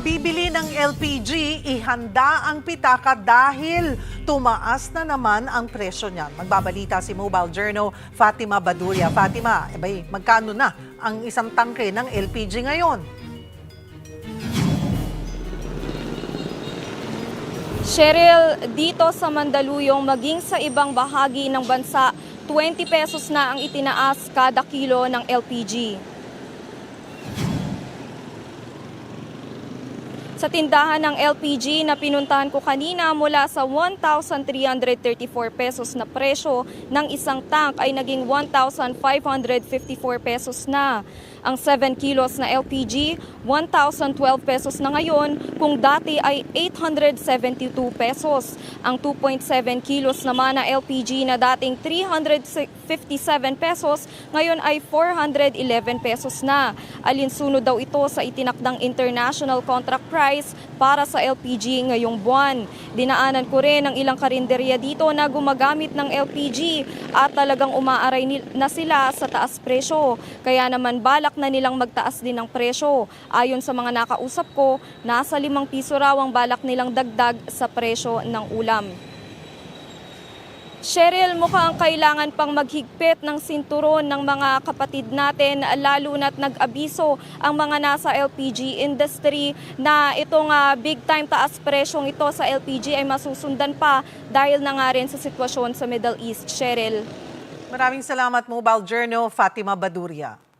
bibili ng LPG, ihanda ang pitaka dahil tumaas na naman ang presyo niyan. Magbabalita si Mobile Journal Fatima Baduria. Fatima, magkano na ang isang tangke ng LPG ngayon? Cheryl, dito sa Mandaluyong maging sa ibang bahagi ng bansa, 20 pesos na ang itinaas kada kilo ng LPG. Sa tindahan ng LPG na pinuntahan ko kanina, mula sa 1,334 pesos na presyo ng isang tank ay naging 1,554 pesos na. Ang 7 kilos na LPG, 1,012 pesos na ngayon, kung dati ay 872 pesos. Ang 2.7 kilos naman na LPG na dating 357 pesos, ngayon ay 411 pesos na. Alinsunod daw ito sa itinakdang international contract price para sa LPG ngayong buwan. Dinaanan ko rin ang ilang karinderya dito na gumagamit ng LPG at talagang umaaray na sila sa taas presyo. Kaya naman balak na nilang magtaas din ng presyo. Ayon sa mga nakausap ko, nasa 5 piso raw ang balak nilang dagdag sa presyo ng ulam. Cheryl, mukhang kailangan pang maghigpit ng sinturon ng mga kapatid natin, lalo na't nag-abiso ang mga nasa LPG industry na itong big time taas presyong ito sa LPG ay masusundan pa dahil na nga rin sa sitwasyon sa Middle East. Cheryl. Maraming salamat, Mobile Journal Fatima Baduria.